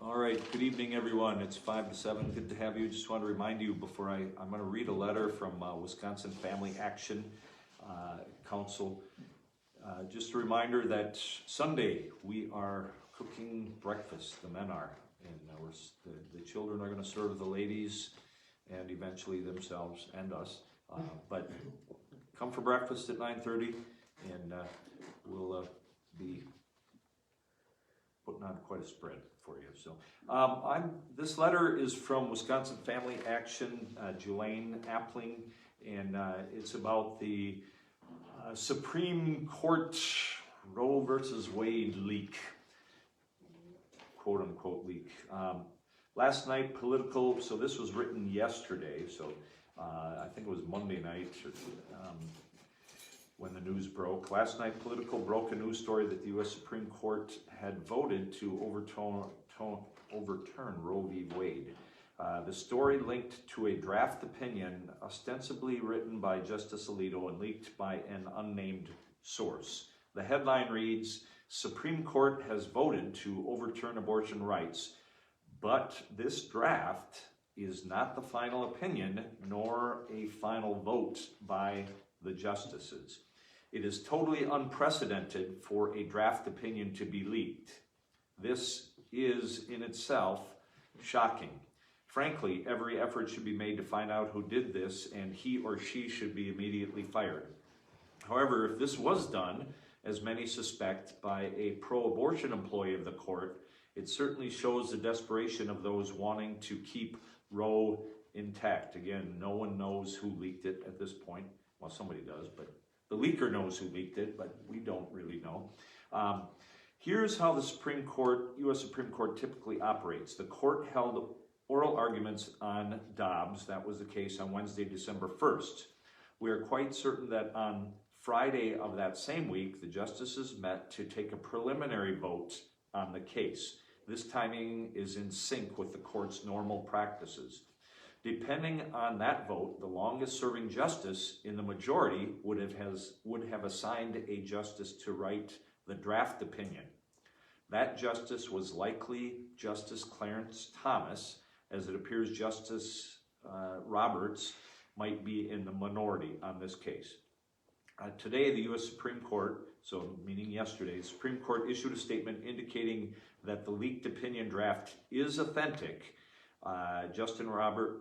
All right, good evening, everyone. It's 5 to 7. Good to have you. Just want to remind you before I'm going to read a letter from Wisconsin Family Action Council. Just a reminder that Sunday we are cooking breakfast. The men are, and the children are going to serve the ladies and eventually themselves and us. But come for breakfast at 9:30, and we'll be putting on quite a spread for you. So this letter is from Wisconsin Family Action, Jelaine Appling, and it's about the Supreme Court Roe versus Wade leak, quote unquote leak. Last night, political, so this was written yesterday, so I think it was Monday night when the news broke. Last night, Political broke a news story that the U.S. Supreme Court had voted to overturn Roe v. Wade. The story linked to a draft opinion ostensibly written by Justice Alito and leaked by an unnamed source. The headline reads, "Supreme Court has voted to overturn abortion rights, but this draft is not the final opinion nor a final vote by the justices. It is totally unprecedented for a draft opinion to be leaked. This is in itself shocking. Frankly, every effort should be made to find out who did this, and he or she should be immediately fired. However, if this was done, as many suspect, by a pro-abortion employee of the court, it certainly shows the desperation of those wanting to keep Roe intact." Again, no one knows who leaked it at this point. Well, somebody does, but the leaker knows who leaked it, but we don't really know. Here's how the Supreme Court, U.S. Supreme Court typically operates. The court held oral arguments on Dobbs. That was the case on Wednesday, December 1st. We are quite certain that on Friday of that same week, the justices met to take a preliminary vote on the case. This timing is in sync with the court's normal practices. Depending on that vote, the longest-serving justice in the majority would have assigned a justice to write the draft opinion. That justice was likely Justice Clarence Thomas, as it appears Justice Roberts might be in the minority on this case. Today, the U.S. Supreme Court, so meaning yesterday, the Supreme Court issued a statement indicating that the leaked opinion draft is authentic. Justice Roberts,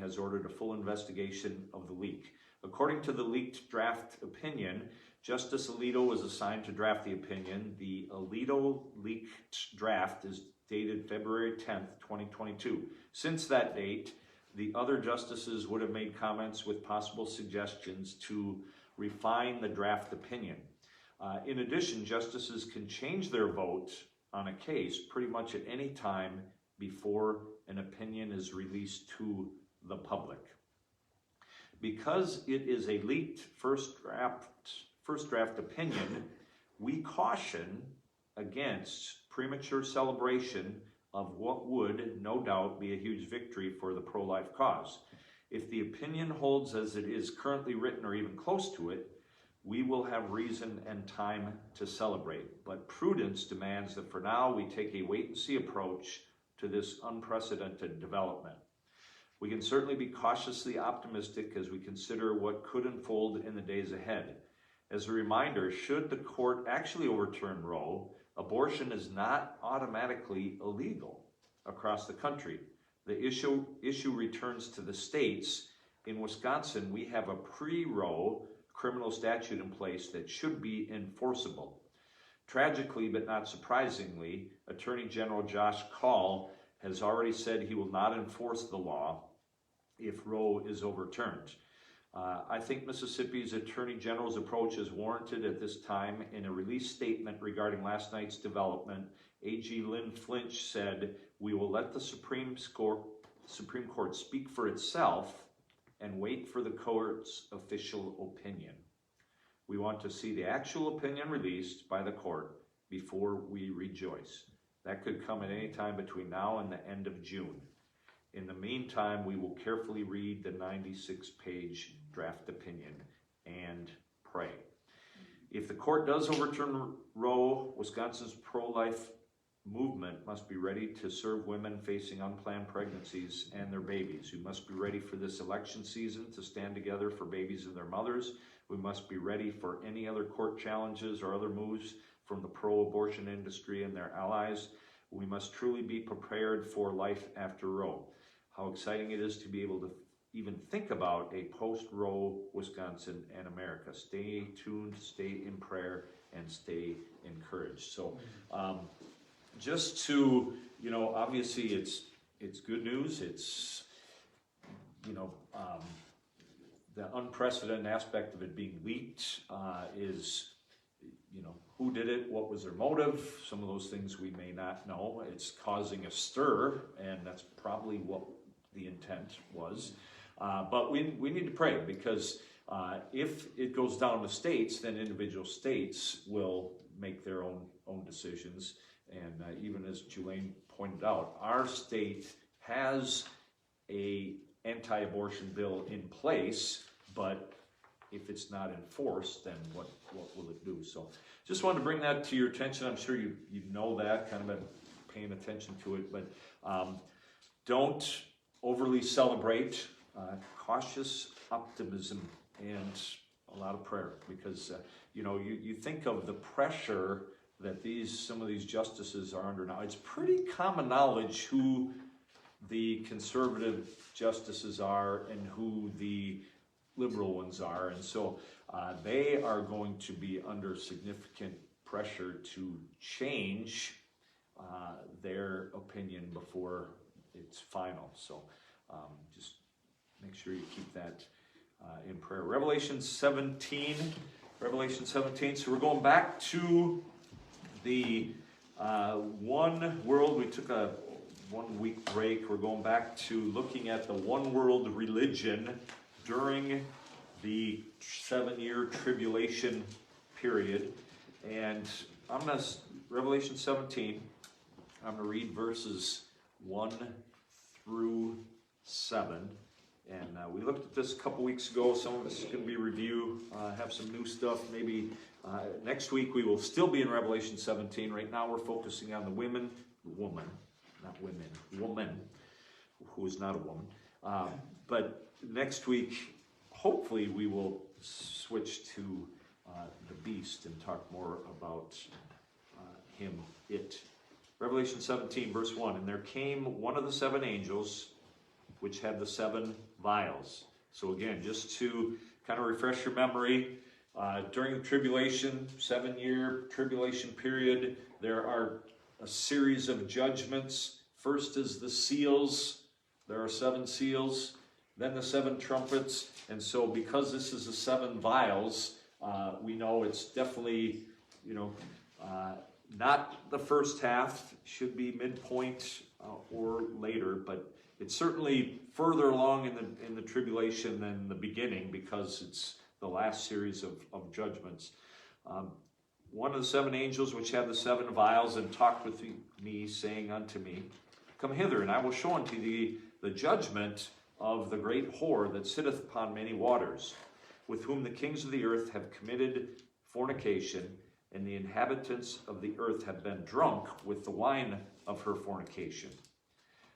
has ordered a full investigation of the leak. According to the leaked draft opinion, Justice Alito was assigned to draft the opinion. The Alito leaked draft is dated February 10th, 2022. Since that date, the other justices would have made comments with possible suggestions to refine the draft opinion. In addition, justices can change their vote on a case pretty much at any time before an opinion is released to the public. Because it is a leaked first draft opinion, we caution against premature celebration of what would, no doubt, be a huge victory for the pro-life cause. If the opinion holds as it is currently written or even close to it, we will have reason and time to celebrate. But prudence demands that for now we take a wait-and-see approach to this unprecedented development. We can certainly be cautiously optimistic as we consider what could unfold in the days ahead. As a reminder, should the court actually overturn Roe, abortion is not automatically illegal across the country. The issue returns to the states. In Wisconsin, we have a pre-Roe criminal statute in place that should be enforceable. Tragically, but not surprisingly, Attorney General Josh Kaul has already said he will not enforce the law if Roe is overturned. I think Mississippi's Attorney General's approach is warranted at this time. In a release statement regarding last night's development, AG Lynn Flinch said, "We will let the Supreme Court speak for itself and wait for the court's official opinion. We want to see the actual opinion released by the court before we rejoice." That could come at any time between now and the end of June. In the meantime, we will carefully read the 96-page draft opinion and pray. If the court does overturn Roe, Wisconsin's pro-life movement must be ready to serve women facing unplanned pregnancies and their babies. We must be ready for this election season to stand together for babies and their mothers. We must be ready for any other court challenges or other moves from the pro-abortion industry and their allies. We must truly be prepared for life after Roe. How exciting it is to be able to even think about a post-Roe Wisconsin and America. Stay tuned, stay in prayer, and stay encouraged. So just to, obviously it's good news. It's, the unprecedented aspect of it being leaked is, who did it? What was their motive? Some of those things we may not know. It's causing a stir, and that's probably what the intent was. But we need to pray, because if it goes down to states, then individual states will make their own decisions. And even as Julaine pointed out, our state has a anti-abortion bill in place, but if it's not enforced, then what will it do? So just wanted to bring that to your attention. I'm sure you know that, kind of been paying attention to it, but don't overly celebrate. Cautious optimism and a lot of prayer, because you think of the pressure that some of these justices are under now. It's pretty common knowledge who the conservative justices are and who the liberal ones are, and so they are going to be under significant pressure to change their opinion before it's final. So just make sure you keep that in prayer. Revelation 17. So we're going back to the one world. We took a 1 week break. We're going back to looking at the one world religion during the 7-year tribulation period. And Revelation 17, I'm going to read verses 1 through 7. And we looked at this a couple weeks ago. Some of it's going to be review, have some new stuff. Maybe next week we will still be in Revelation 17. Right now we're focusing on the woman, who is not a woman. But next week, hopefully we will switch to the beast and talk more about it. Revelation 17, verse 1. And there came one of the 7 angels, which had the 7 vials. So again, just to kind of refresh your memory, during the tribulation, 7-year tribulation period, there are a series of judgments. First is the seals. There are 7 seals. Then the 7 trumpets. And so because this is the 7 vials, we know it's definitely, not the first half. Should be midpoint or later, but it's certainly further along in the tribulation than the beginning, because it's the last series of judgments. One of the 7 angels which had the 7 vials and talked with me, saying unto me, Come hither, and I will show unto thee the judgment of the great whore that sitteth upon many waters, with whom the kings of the earth have committed fornication, and the inhabitants of the earth have been drunk with the wine of her fornication.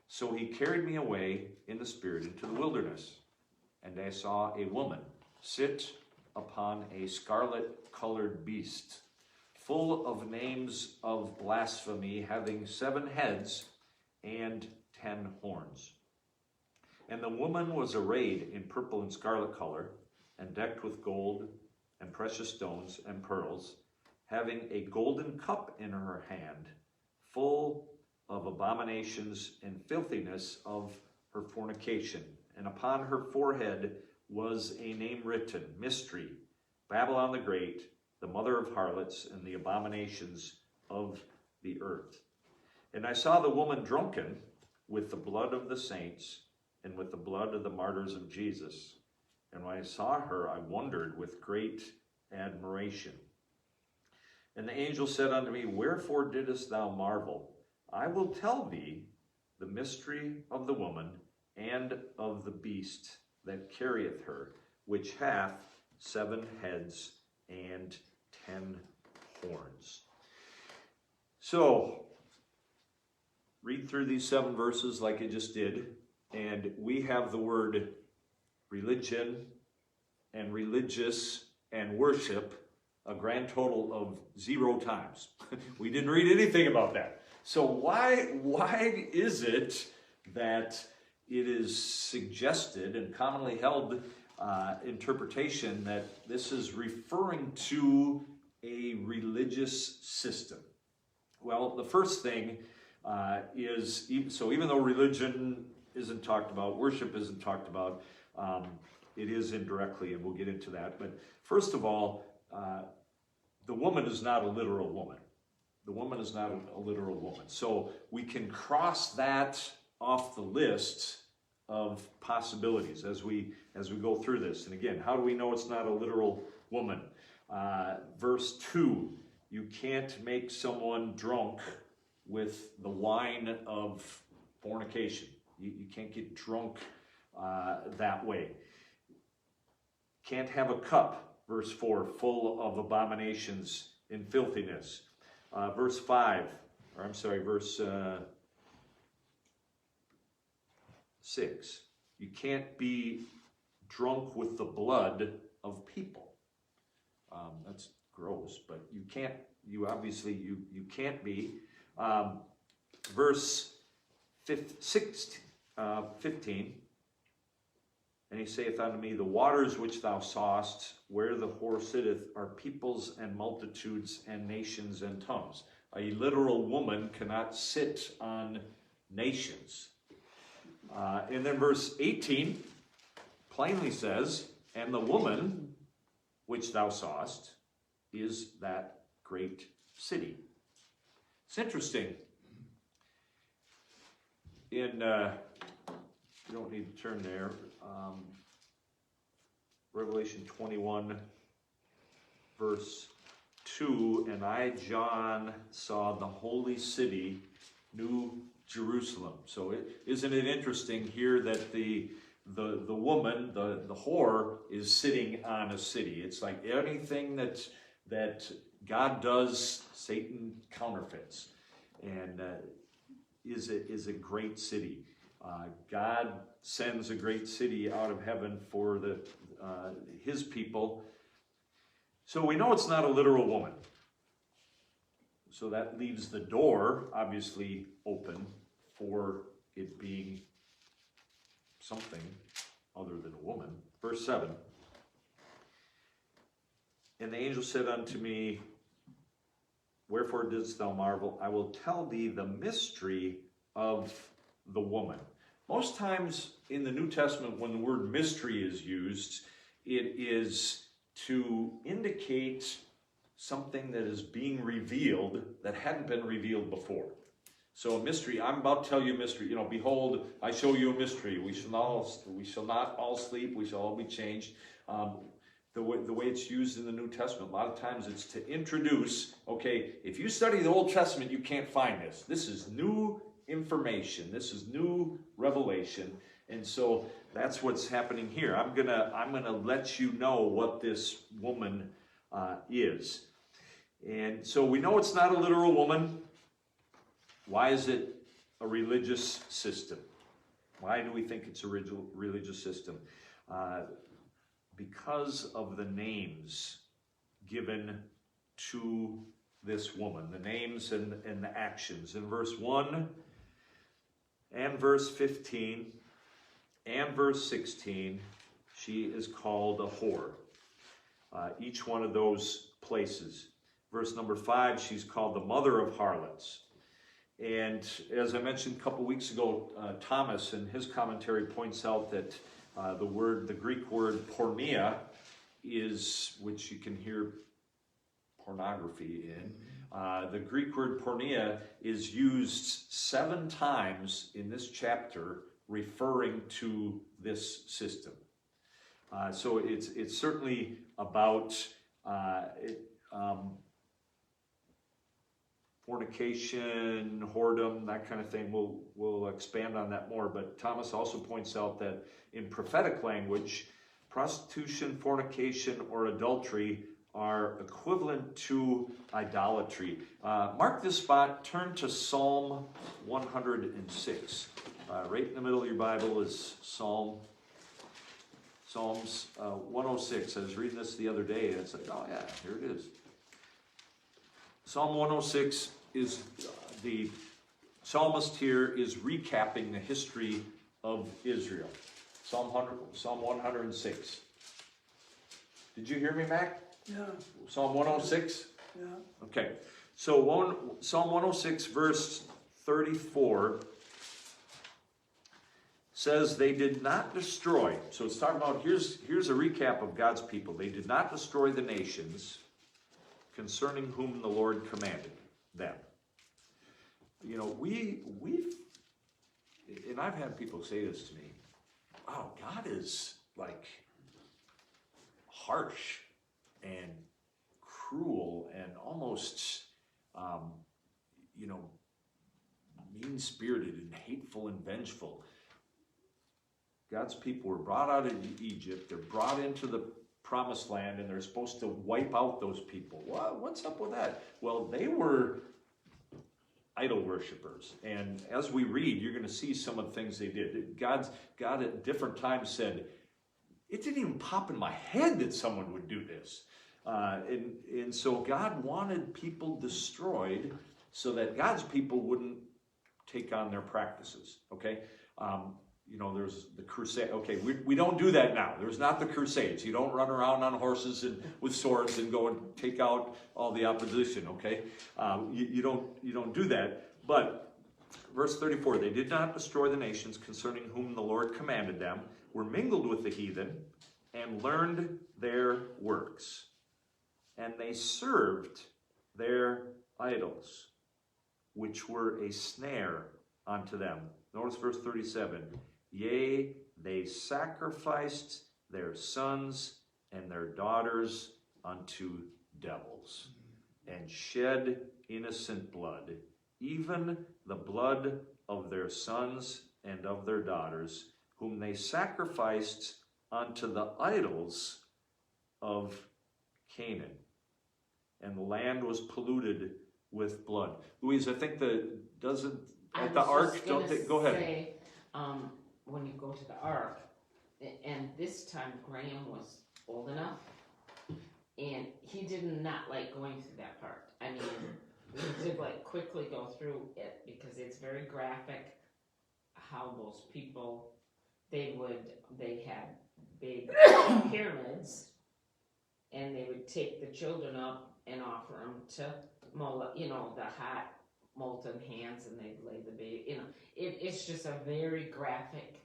So he carried me away in the spirit into the wilderness, and I saw a woman sit upon a scarlet-colored beast, full of names of blasphemy, having 7 heads and 10 horns. And the woman was arrayed in purple and scarlet color, and decked with gold and precious stones and pearls, having a golden cup in her hand, full of abominations and filthiness of her fornication. And upon her forehead was a name written, Mystery, Babylon the Great, the mother of harlots and the abominations of the earth. And I saw the woman drunken with the blood of the saints and with the blood of the martyrs of Jesus. And when I saw her, I wondered with great admiration. And the angel said unto me, Wherefore didst thou marvel? I will tell thee the mystery of the woman and of the beast that carrieth her, which hath 7 heads and 10 horns. So, read through these 7 verses like I just did, and we have the word religion and religious and worship a grand total of 0 times. We didn't read anything about that. So why is it that it is suggested and commonly held interpretation that this is referring to a religious system? Well, the first thing is, so even though religion isn't talked about, worship isn't talked about, it is indirectly, and we'll get into that. But first of all, the woman is not a literal woman. The woman is not a literal woman. So we can cross that off the list of possibilities as we go through this. And again, how do we know it's not a literal woman? Verse 2, you can't make someone drunk with the wine of fornication. You can't get drunk that way. Can't have a cup, verse 4, full of abominations and filthiness. Verse 6, you can't be drunk with the blood of people. That's gross, but you can't be. Verse 15, and he saith unto me, the waters which thou sawest, where the whore sitteth, are peoples and multitudes and nations and tongues. A literal woman cannot sit on nations. And then verse 18 plainly says, and the woman which thou sawest is that great city. It's interesting. You don't need to turn there. Revelation 21, verse 2, and I, John, saw the holy city, New Jerusalem. So isn't it interesting here that the woman, the whore, is sitting on a city? It's like anything that God does, Satan counterfeits, and is a great city. God sends a great city out of heaven for his people. So we know it's not a literal woman. So that leaves the door, obviously, open for it being something other than a woman. Verse 7. And the angel said unto me, wherefore didst thou marvel? I will tell thee the mystery of the woman. Most times in the New Testament, when the word mystery is used, it is to indicate something that is being revealed that hadn't been revealed before. So a mystery, I'm about to tell you a mystery. Behold, I show you a mystery. We shall not all sleep. We shall all be changed. The way it's used in the New Testament, a lot of times it's to introduce, okay, if you study the Old Testament, you can't find this. This is new information. This is new revelation. And so that's what's happening here. I'm gonna let you know what this woman is. And so we know it's not a literal woman. Why is it a religious system? Why do we think it's a religious system? Because of the names given to this woman, the names and the actions. In verse 1 and verse 15 and verse 16, she is called a whore. Each one of those places. Verse number 5, she's called the mother of harlots. And as I mentioned a couple weeks ago, Thomas in his commentary points out that the Greek word porneia is, which you can hear pornography in. The Greek word porneia is used 7 times in this chapter referring to this system. So it's certainly about fornication, whoredom, that kind of thing. We'll expand on that more. But Thomas also points out that in prophetic language, prostitution, fornication, or adultery are equivalent to idolatry. Mark this spot, turn to Psalm 106. Right in the middle of your Bible is Psalms 106. I was reading this the other day, and it's like, oh yeah, here it is. Psalm 106 is the psalmist here is recapping the history of Israel. Psalm 106. Did you hear me, Mac? Yeah. Psalm 106? Yeah. Okay. So Psalm 106 verse 34 says they did not destroy. So it's talking about, here's a recap of God's people. They did not destroy the nations concerning whom the Lord commanded them. You know, we've, and I've had people say this to me, wow, God is like harsh and cruel and almost, mean-spirited and hateful and vengeful. God's people were brought out of Egypt. They're brought into the promised land, and they're supposed to wipe out those people. What's up with that? Well, they were idol worshipers. And as we read, you're going to see some of the things they did. God at different times said, it didn't even pop in my head that someone would do this. And so God wanted people destroyed so that God's people wouldn't take on their practices, okay? There's the crusade. Okay, we don't do that now. There's not the crusades. You don't run around on horses and with swords and go and take out all the opposition, okay? You don't do that. But verse 34, they did not destroy the nations concerning whom the Lord commanded them, were mingled with the heathen, and learned their works. And they served their idols, which were a snare unto them. Notice verse 37. Yea, they sacrificed their sons and their daughters unto devils, and shed innocent blood, even the blood of their sons and of their daughters, whom they sacrificed unto the idols of Canaan. And the land was polluted with blood. Louise, I think at the ark, don't they? Go ahead. Say, when you go to the ark, and this time Graham was old enough, and he did not like going through that part. I mean, we did like quickly go through it because it's very graphic how those people, they had big pyramids, and they would take the children up and offer them to Moloch, the hot molten hands, and they'd lay the baby, it's just a very graphic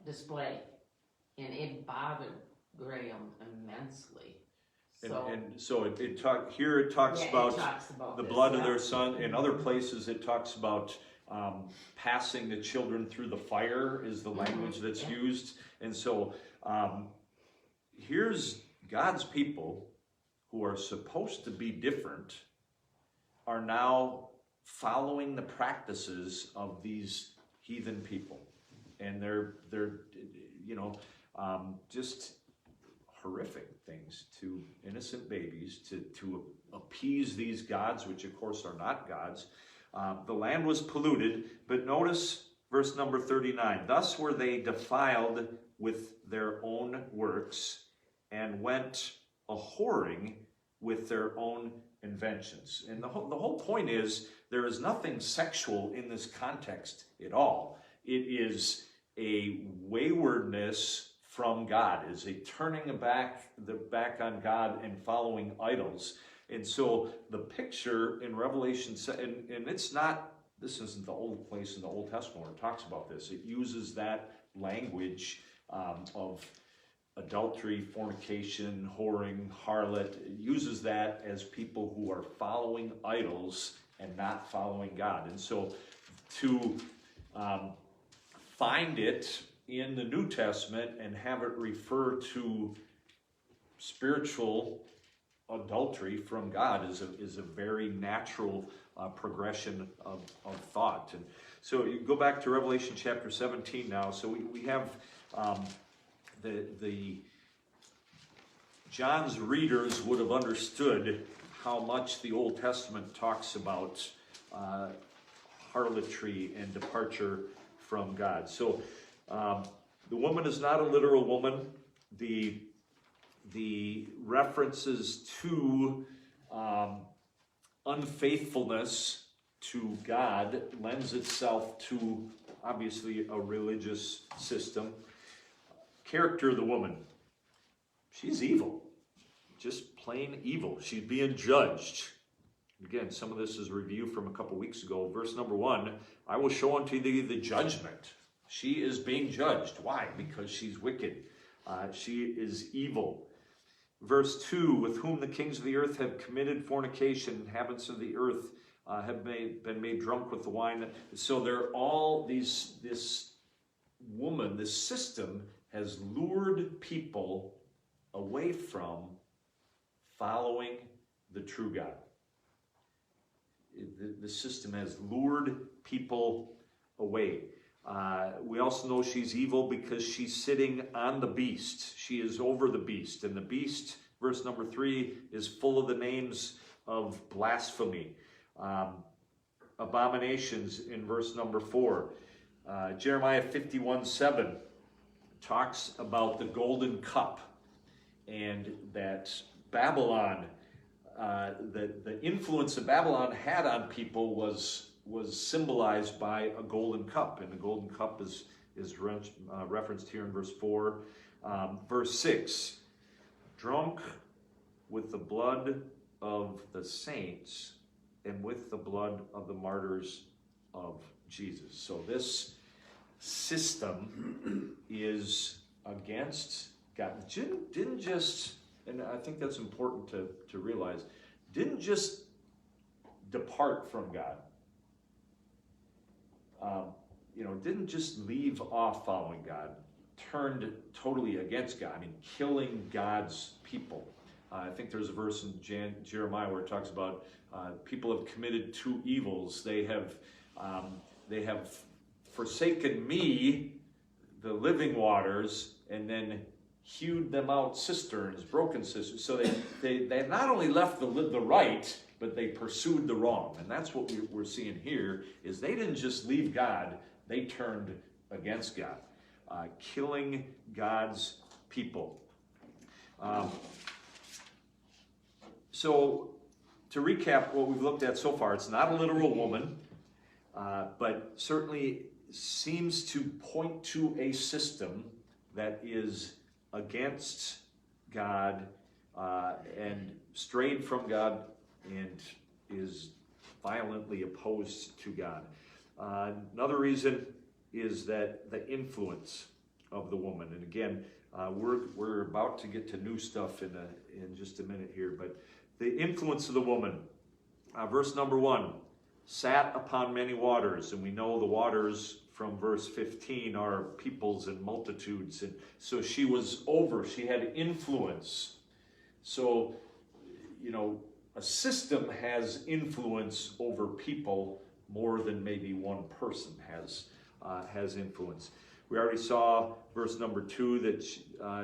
display, and it bothered Graham immensely. So it talks about the blood of their son. In other places it talks about passing the children through the fire is the language that's used. And so here's God's people who are supposed to be different are now following the practices of these heathen people. And they're just horrific things to innocent babies to appease these gods, which of course are not gods. The land was polluted, but notice verse number 39. Thus were they defiled with their own works and went a-whoring with their own inventions. And the whole point is there is nothing sexual in this context at all. It is a waywardness from God, is a turning back on God and following idols. And so the picture in Revelation, and it's not, this isn't the old place in the Old Testament where it talks about this. It uses that language of adultery, fornication, whoring, harlot. It uses that as people who are following idols and not following God. And so to find it in the New Testament and have it refer to spiritual adultery from God is a very natural progression of thought. And so you go back to Revelation chapter 17 now. So we have the John's readers would have understood how much the Old Testament talks about harlotry and departure from God. So the woman is not a literal woman. The references to unfaithfulness to God lends itself to, obviously, a religious system. Character of the woman. She's evil. Just plain evil. She's being judged. Again, some of this is review from a couple weeks ago. Verse number 1, I will show unto thee the judgment. She is being judged. Why? Because she's wicked. She is evil. Verse 2, with whom the kings of the earth have committed fornication, inhabitants of the earth have been made drunk with the wine. So they're all this woman, this system has lured people away from following the true God. The system has lured people away. We also know she's evil because she's sitting on the beast. She is over the beast. And the beast, verse number 3, is full of the names of blasphemy. Abominations in verse number 4. Jeremiah 51:7 talks about the golden cup, and that Babylon, the influence that Babylon had on people was symbolized by a golden cup, and the golden cup is referenced here in verse 4. Verse 6, drunk with the blood of the saints and with the blood of the martyrs of Jesus. So this system is against God. Didn't just, and I think that's important to realize, didn't just depart from God. Didn't just leave off following God, turned totally against God. I mean, killing God's people. I think there's a verse in Jeremiah where it talks about people have committed two evils. They have forsaken me, the living waters, and then hewed them out cisterns, broken cisterns. So they not only left the right, but they pursued the wrong. And that's what we're seeing here, is they didn't just leave God, they turned against God, killing God's people. So to recap what we've looked at so far, it's not a literal woman, but certainly seems to point to a system that is against God and strayed from God and is violently opposed to God. Another reason is that the influence of the woman. And again, we're about to get to new stuff in just a minute here, but the influence of the woman. Verse number 1, sat upon many waters, and we know the waters from verse 15 are peoples and multitudes, and so she had influence. So, a system has influence over people more than maybe one person has influence. We already saw verse number 2 that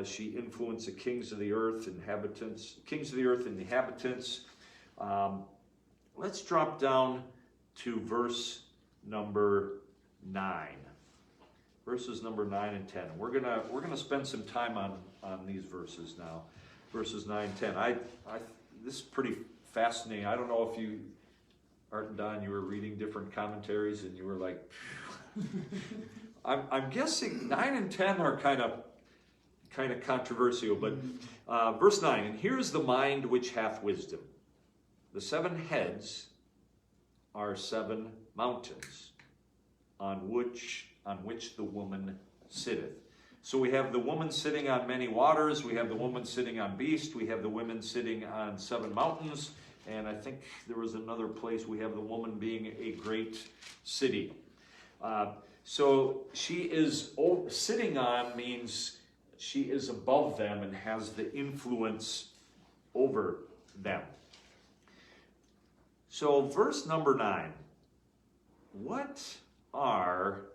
she influenced the kings of the earth, and inhabitants. Let's drop down to verse number 9. Verses number 9 and 10. We're gonna spend some time on these verses now. Verses 9 and 10. This is pretty fascinating. I don't know if you, Art and Don, you were reading different commentaries and you were like, I'm guessing 9 and 10 are kind of controversial, but verse 9, and here's the mind which hath wisdom. The 7 heads are 7 mountains on which the woman sitteth. So we have the woman sitting on many waters, we have the woman sitting on beast, we have the women sitting on 7 mountains, and I think there was another place we have the woman being a great city. So she is sitting on means she is above them and has the influence over them. So verse number 9, what are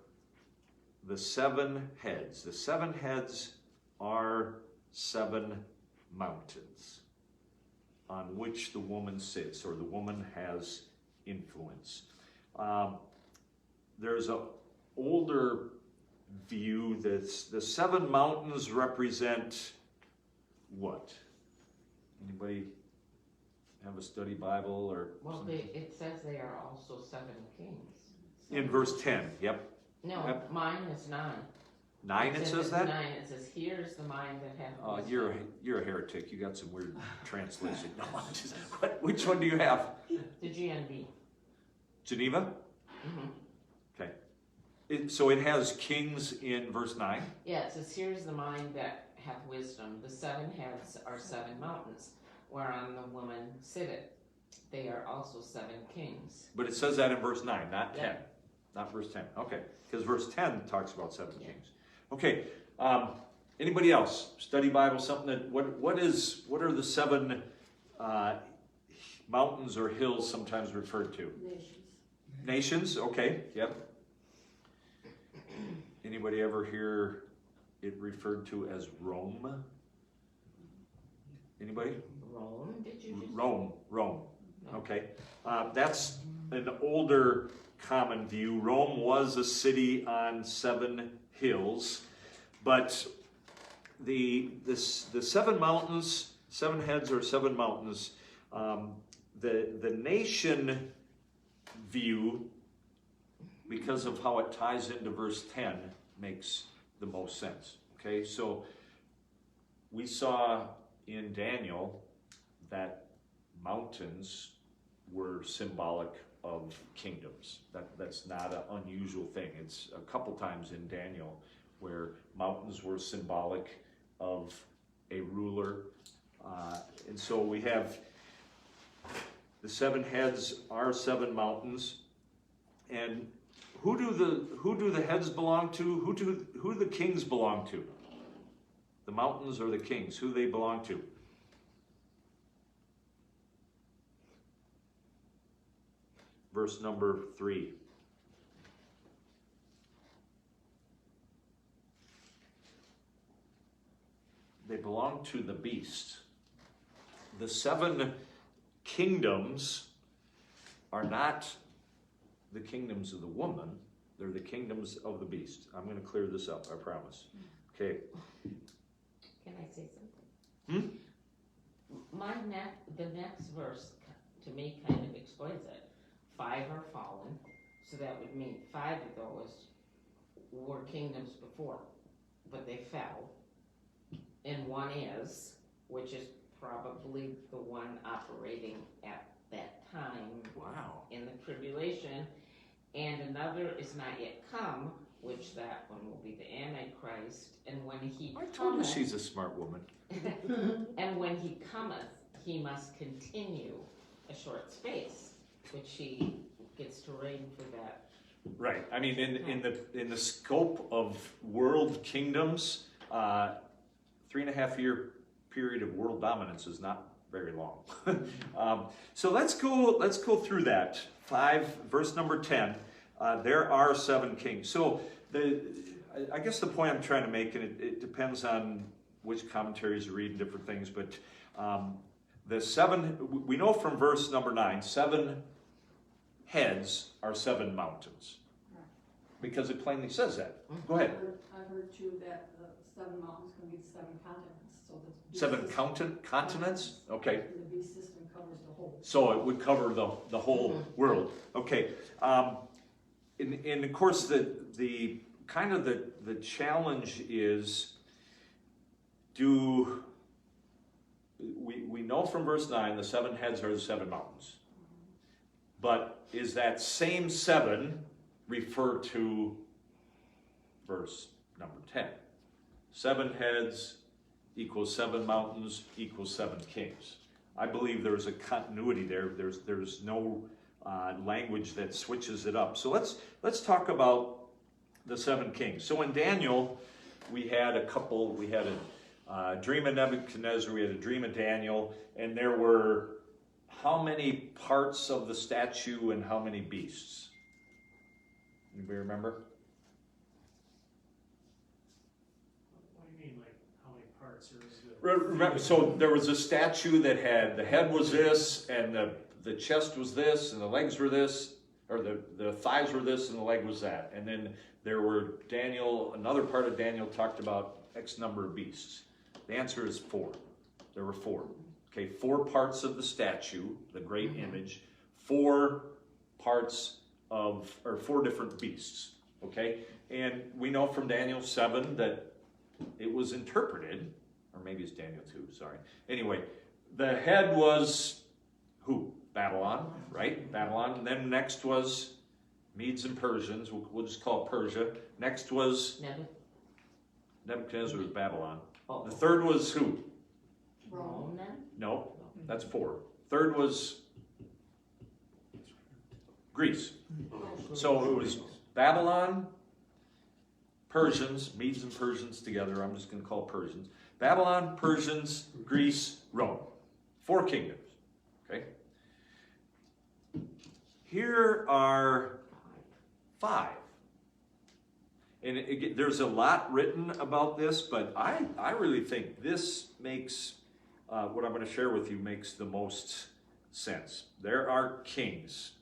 the 7 heads? The 7 heads are 7 mountains on which the woman sits, or the woman has influence. There's an older view that the 7 mountains represent what? Anybody have a study Bible or Well, something? it says they are also 7 kings. In verse 10, yep. No, Yep. mine is 9. 9 it says that? 9, it says, here's the mind that hath wisdom. You're a heretic. You got some weird translation. No, I'm just, which one do you have? The GNB. Geneva? Mm-hmm. Okay. So it has kings in verse 9? Yeah, it says, here's the mind that hath wisdom. The 7 heads are 7 mountains, whereon the woman sitteth. They are also 7 kings. But it says that in verse 9, not 10. Yeah. Not verse 10. Okay. Because verse 10 talks about 7 Yeah. kings. Okay. Anybody else? Study Bible, something that, what are the 7 mountains or hills sometimes referred to? Nations, okay, yep. Anybody ever hear it referred to as Rome? Anybody? Rome, did you just Rome, No. okay. That's an older common view. Rome was a city on 7 hills, but the 7 mountains, 7 heads or 7 mountains, the nation view, because of how it ties into verse 10, makes the most sense. Okay, so we saw in Daniel that mountains were symbolic of kingdoms. That's not an unusual thing. It's a couple times in Daniel where mountains were symbolic of a ruler. And so we have the 7 heads are 7 mountains. And who do the heads belong to? Who do the kings belong to? The mountains or the kings? Who they belong to? Verse number 3. They belong to the beast. The 7 kingdoms are not the kingdoms of the woman, they're the kingdoms of the beast. I'm going to clear this up, I promise. Okay. Can I say something? The next verse, to me, kind of explains it. 5 are fallen, so that would mean 5 of those were kingdoms before, but they fell. And 1 is, which is probably the one operating at that time Wow. in the tribulation, and another is not yet come, which that one will be the Antichrist, and when he I told you cometh, she's a smart woman. and when he cometh, he must continue a short space, which he gets to reign for that. Right. I mean, in the scope of world kingdoms, 3.5 year period of world dominance is not very long. So let's go through that. 5, verse number 10. There are 7 kings. So I guess the point I'm trying to make, and it depends on which commentaries you read and different things, but the 7, we know from verse number 9, 7 heads are 7 mountains. Because it plainly says that. Go ahead. I heard too that the 7 mountains can be the 7 continents. So the 7 continents? Okay. The beast system covers the whole. So it would cover the whole world. Okay. And of course, the kind of the challenge is, we know from verse 9 the 7 heads are the 7 mountains. But is that same 7 refer to verse number 10? 7 heads equals 7 mountains equals 7 kings. I believe there's a continuity there. There's no language that switches it up. So let's talk about the 7 kings. So in Daniel, we had a dream of Nebuchadnezzar, we had a dream of Daniel, and there were how many parts of the statue and how many beasts? Anybody remember? What do you mean, like how many parts? Or is the So there was a statue that had, the head was this, and the chest was this, and the legs were this, or the thighs were this, and the leg was that. And then there were another part of Daniel talked about X number of beasts. The answer is 4. There were 4. Okay, 4 parts of the statue, the great image, 4 parts of, or 4 different beasts. Okay, and we know from Daniel 7 that it was interpreted, or maybe it's Daniel 2, sorry. Anyway, the head was who? Babylon, right? Babylon. And then next was Medes and Persians. We'll just call it Persia. Next was Nebuchadnezzar was Babylon. Oh. The third was who? Rome then? No, that's 4. Third was Greece. So it was Babylon, Persians, Medes and Persians together. I'm just going to call it Persians. Babylon, Persians, Greece, Rome. 4 kingdoms. Okay. Here are 5. And there's a lot written about this, but I really think this makes, what I'm going to share with you makes the most sense. There are kings.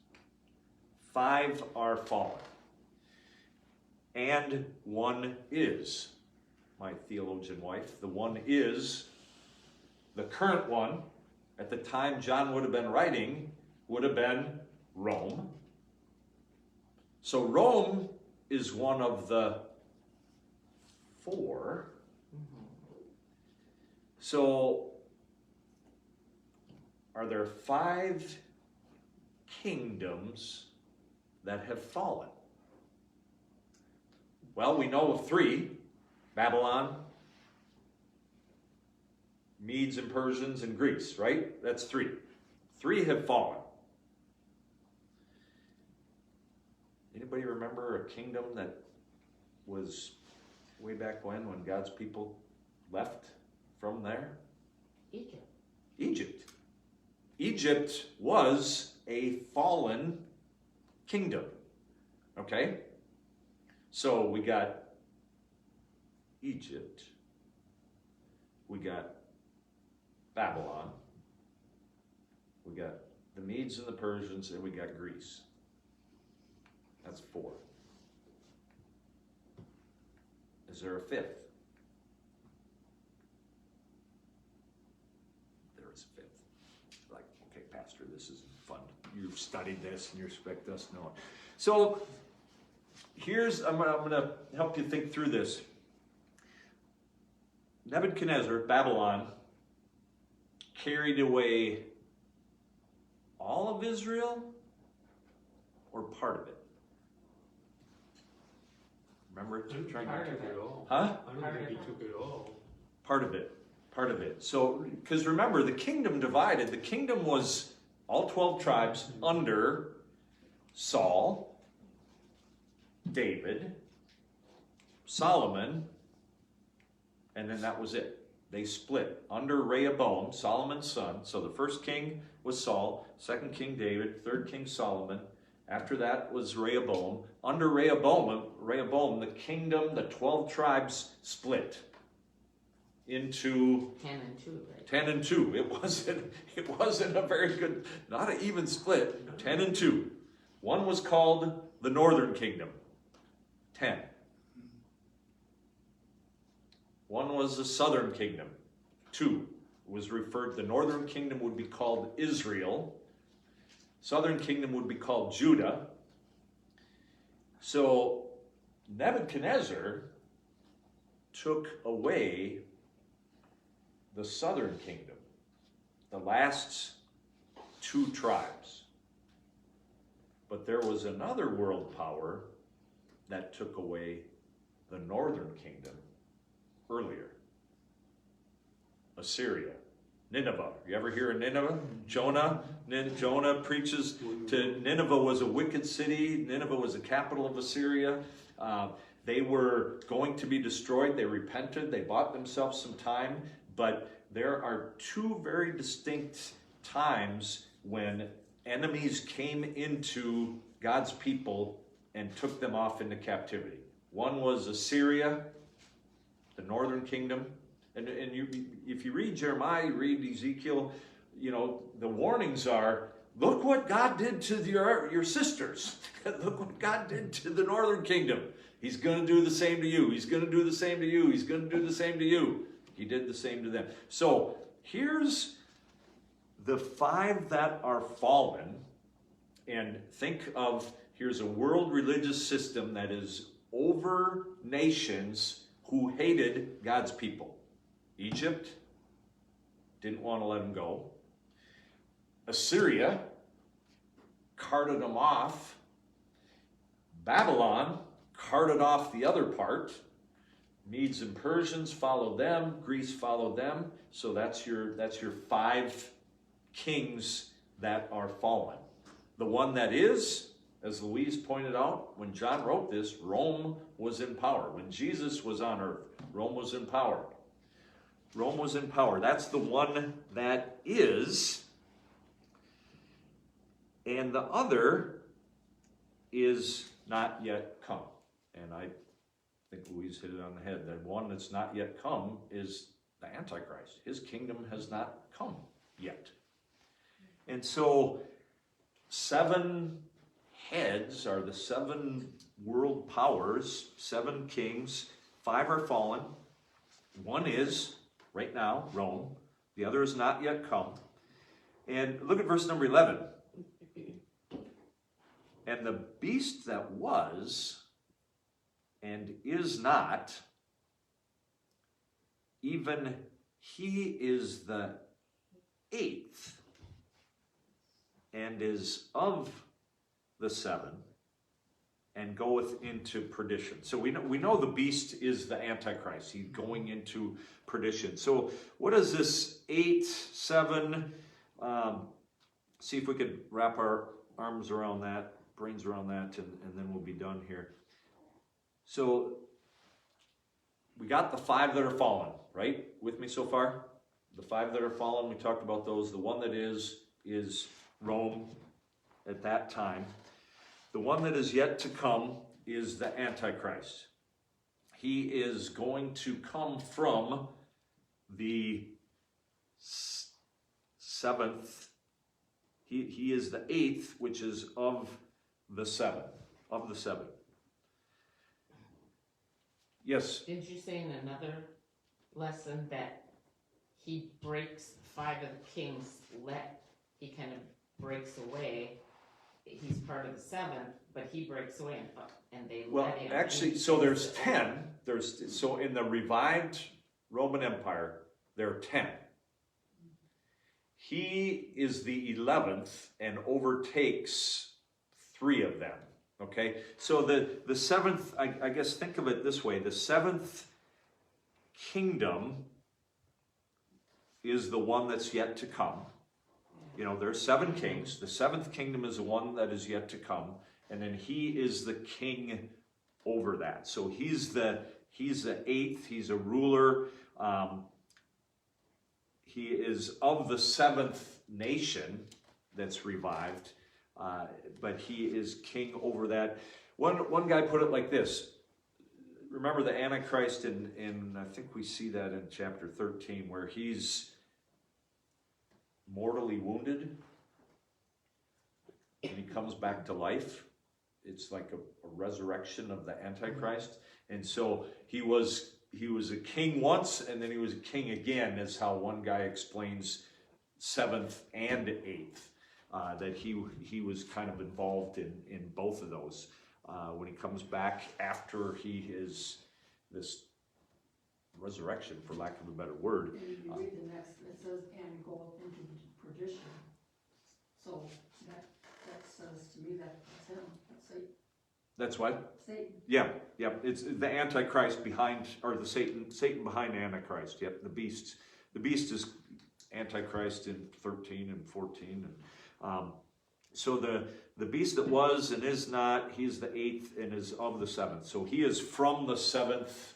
5 are fallen. And 1 is, my theologian wife, the 1 is, the current one, at the time John would have been writing, would have been Rome. So Rome is one of the 4. So are there 5 kingdoms that have fallen? Well, we know of 3, Babylon, Medes and Persians, and Greece, right? That's 3. 3 have fallen. Anybody remember a kingdom that was way back when God's people left from there? Egypt. Egypt. Egypt was a fallen kingdom. Okay? So we got Egypt, we got Babylon, we got the Medes and the Persians, and we got Greece. That's 4. Is there a 5th? There is a 5th. Like, okay, Pastor, this is fun. You've studied this and you expect us to know it. So I'm going to help you think through this. Nebuchadnezzar, Babylon, carried away all of Israel or part of it? Remember? Trying I to took it all. Huh? I don't think he took it all. Part of it. Part of it. So, because remember, the kingdom divided. The kingdom was all 12 tribes under Saul, David, Solomon, and then that was it. They split under Rehoboam, Solomon's son. So the first king was Saul, second king David, third king Solomon. After that was Rehoboam. Under Rehoboam, the kingdom, the 12 tribes split into 10 and 2, right? 10 and 2. It wasn't a very good, not an even split. 10 and 2. One was called the Northern Kingdom. 10. One was the Southern Kingdom. 2 was referred, the Northern Kingdom would be called Israel. Southern Kingdom would be called Judah. So Nebuchadnezzar took away the Southern Kingdom, the last 2 tribes. But there was another world power that took away the Northern Kingdom earlier. Assyria. Nineveh. You ever hear of Nineveh? Jonah preaches to Nineveh was a wicked city. Nineveh was the capital of Assyria. They were going to be destroyed. They repented. They bought themselves some time. But there are 2 very distinct times when enemies came into God's people and took them off into captivity. One was Assyria, the northern kingdom, And you, if you read Jeremiah, you read Ezekiel, you know, the warnings are, look what God did to your sisters. Look what God did to the northern kingdom. He's going to do the same to you. He's going to do the same to you. He's going to do the same to you. He did the same to them. So here's the 5 that are fallen. And think of, here's a world religious system that is over nations who hated God's people. Egypt didn't want to let them go. Assyria carted them off. Babylon carted off the other part. Medes and Persians followed them. Greece followed them. So that's your 5 kings that are fallen. The one that is, as Louise pointed out, when John wrote this, Rome was in power. When Jesus was on earth, Rome was in power. Rome was in power. That's the one that is. And the other is not yet come. And I think Louise hit it on the head. The one that's not yet come is the Antichrist. His kingdom has not come yet. And so 7 heads are the 7 world powers, 7 kings. 5 are fallen. One is, right now, Rome. The other is not yet come. And look at verse number 11. And the beast that was and is not, even he is the 8th and is of the 7 and goeth into perdition. So we know the beast is the Antichrist. He's going into perdition. So what is this 8, 7? See if we could wrap our arms around that, brains around that, and then we'll be done here. So we got the 5 that are fallen, right? With me so far? The 5 that are fallen, we talked about those. The one that is Rome at that time. The one that is yet to come is the Antichrist. He is going to come from the 7th. He is the 8th, which is of the 7. Of the 7. Yes? Did you say in another lesson that he breaks 5 of the kings, he kind of breaks away? He's part of the 7th, but he breaks away and they let him. Well, actually, so there's 10. So in the revived Roman Empire, there are 10. He is the 11th and overtakes 3 of them. Okay, so the 7th, I guess think of it this way, the 7th kingdom is the one that's yet to come. You know, there's 7 kings. The 7th kingdom is the one that is yet to come, and then he is the king over that. So he's the 8th. He's a ruler. He is of the 7th nation that's revived, but he is king over that. One guy put it like this. Remember the Antichrist in I think we see that in chapter 13, where he's mortally wounded and he comes back to life. It's like a resurrection of the Antichrist. And so he was a king once and then he was a king again, is how one guy explains 7th and 8th, that he was kind of involved in both of those. When he comes back after he is this resurrection, for lack of a better word. And if you read the next, it says, and go into perdition. So that says to me that that's him. That's Satan. That's what? Satan. Yeah. It's the Antichrist behind, or the Satan behind Antichrist. Yep, the beast. The beast is Antichrist in 13 and 14. And so the beast that was and is not, he's the 8th and is of the 7th. So he is from the 7th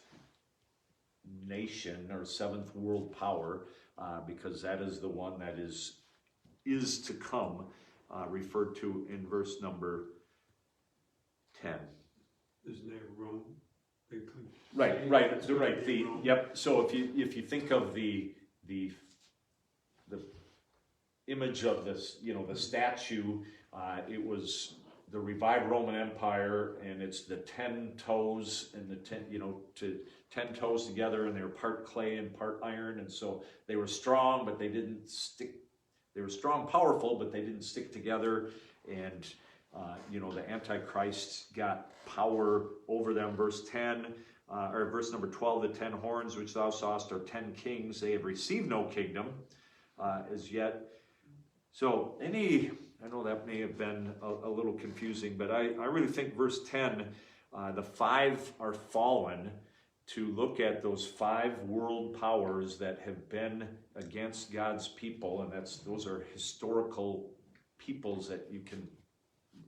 nation or 7th world power, because that is the one that is to come, referred to in verse number 10. Isn't there Rome Right, yep. So if you think of the image of this, the statue, it was the revived Roman Empire, and it's the 10 toes and the 10 toes together, and they were part clay and part iron, and so they were strong, but they didn't stick. They were strong, powerful, but they didn't stick together, and the Antichrist got power over them. Verse 10. Or verse number 12, the 10 horns which thou sawest are 10 kings. They have received no kingdom as yet. So I know that may have been a little confusing, but I really think verse 10, the 5 are fallen, to look at those 5 world powers that have been against God's people, and those are historical peoples that you can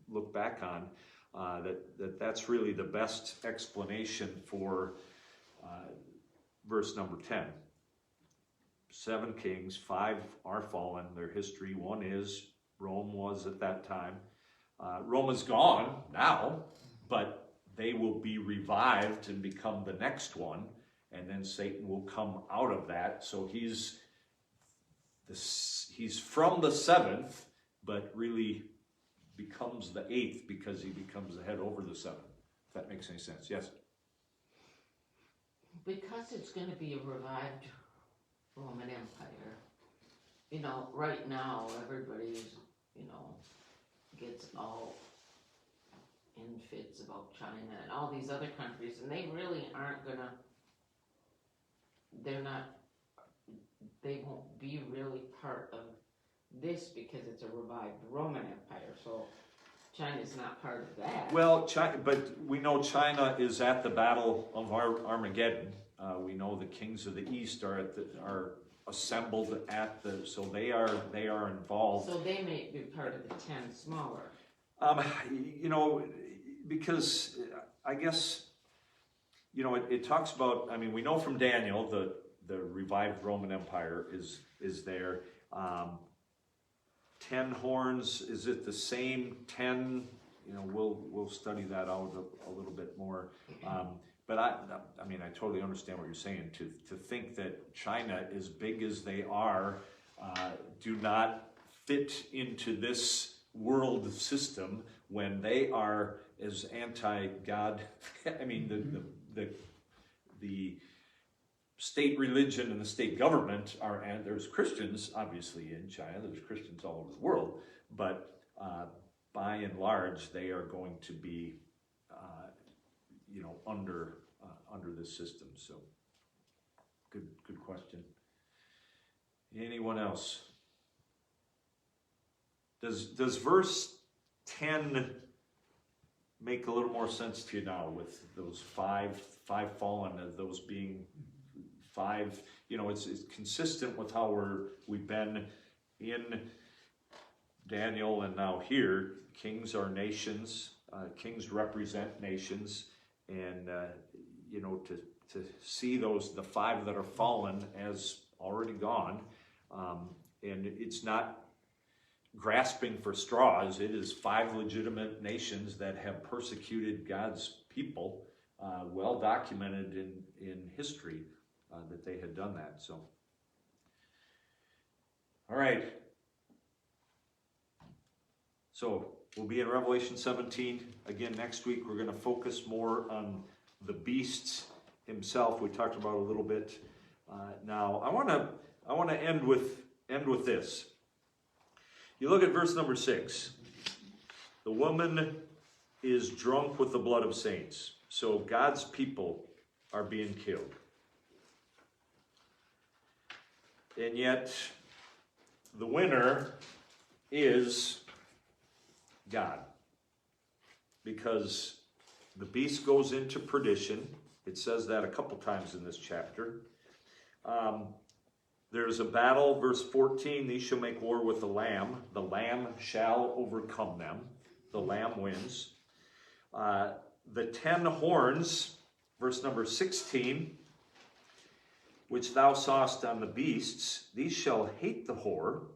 look back on. That's really the best explanation for verse number 10. 7 kings, 5 are fallen. Their history, one is Rome was at that time. Rome is gone now, but they will be revived and become the next one, and then Satan will come out of that. So he's from the 7th, but really becomes the 8th because he becomes the head over the 7th. If that makes any sense. Yes? Because it's going to be a revived Roman Empire. Right now everybody's, gets all in fits about China and all these other countries, and they really aren't gonna, they won't be really part of this because it's a revived Roman Empire, so China's not part of that. Well, but we know China is at the Battle of Armageddon. We know the kings of the East are assembled so they are involved. So they may be part of the 10 smaller. Because I guess, it talks about, we know from Daniel the revived Roman Empire is there. 10 horns, is it the same 10? We'll study that out a little bit more. But I totally understand what you're saying. To think that China, as big as they are, do not fit into this world system when they are as anti-God. The state religion and the state government are, and there's Christians obviously in China, there's Christians all over the world, but by and large they are going to be under this system. So good question. Anyone else? Does verse 10 make a little more sense to you now, with those five fallen, those being 5? It's consistent with how we've been in Daniel and now here. Kings are nations. Kings represent nations, and to see the 5 that are fallen as already gone, and it's not grasping for straws. It is 5 legitimate nations that have persecuted God's people, well documented in history that they had done that. So, all right. So we'll be in Revelation 17 again next week. We're going to focus more on the beast himself. We talked about a little bit. Now I want to end with this. You look at verse number 6. The woman is drunk with the blood of saints. So God's people are being killed. And yet the winner is God. Because the beast goes into perdition. It says that a couple times in this chapter. There's a battle, verse 14, these shall make war with the Lamb. The Lamb shall overcome them. The Lamb wins. The 10 horns, verse number 16, which thou sawest on the beasts, these shall hate the whore,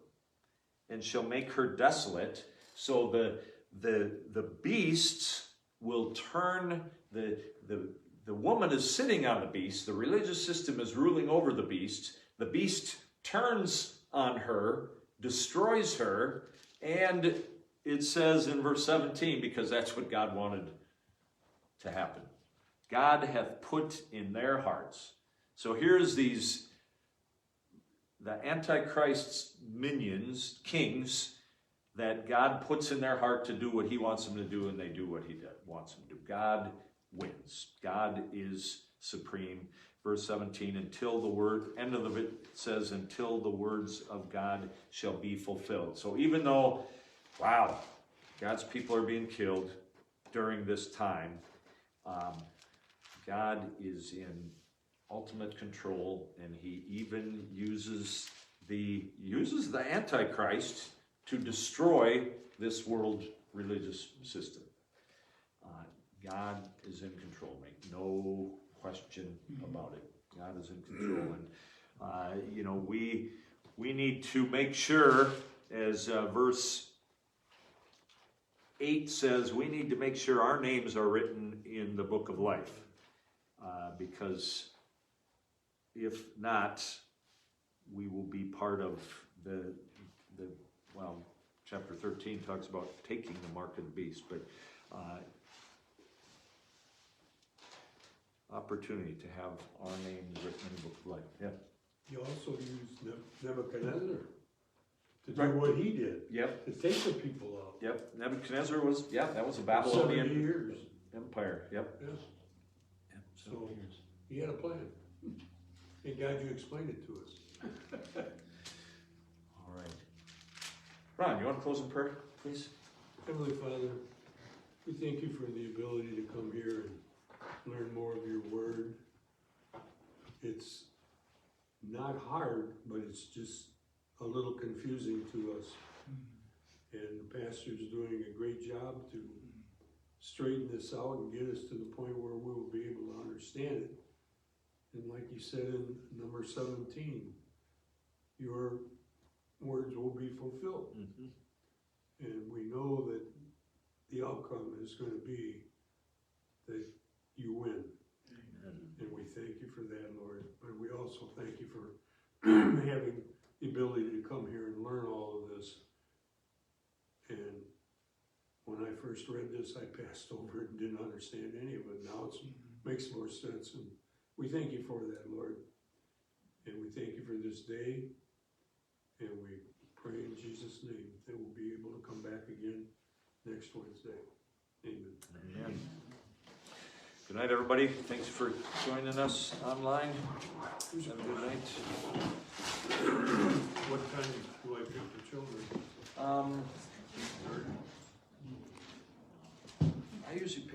and shall make her desolate. So the beasts will turn the the woman is sitting on the beast. The religious system is ruling over the beast. The beast turns on her, destroys her, and it says in verse 17, because that's what God wanted to happen. God hath put in their hearts. So here's the Antichrist's minions, kings, that God puts in their heart to do what he wants them to do, and they do what he wants them to do. God wins. God is supreme. Verse 17, until the word, end of it says, until the words of God shall be fulfilled. So even though, wow, God's people are being killed during this time, God is in ultimate control, and he even uses the Antichrist to destroy this world religious system. God is in control, make no question about it. God is in control, and we need to make sure, as verse 8 says, we need to make sure our names are written in the book of life, because if not, we will be part of chapter 13 talks about taking the mark of the beast, but opportunity to have our names written in the book of life. Yeah. You also used Nebuchadnezzar to do Right. what he did, Yep. to take the people out. Yep. Nebuchadnezzar was, that was a 70 Babylonian years. empire. Yep. Yes. Yep. So he had a plan. And God, you explained it to us. All right. Ron, you want to close in prayer, please? Heavenly Father, we thank you for the ability to come here and learn more of your word. It's not hard, but it's just a little confusing to us. And the pastor's doing a great job to straighten this out and get us to the point where we will be able to understand it. And like you said in number 17, your words will be fulfilled. Mm-hmm. And we know that the outcome is going to be that you win. And we thank you for that, Lord. But we also thank you for having the ability to come here and learn all of this. And when I first read this, I passed over it and didn't understand any of it. Now it makes more sense. And we thank you for that, Lord. And we thank you for this day. And we pray in Jesus' name that we'll be able to come back again next Wednesday. Amen. Amen. Good night, everybody. Thanks for joining us online. Have a good night. What time do I pick the children? I usually pick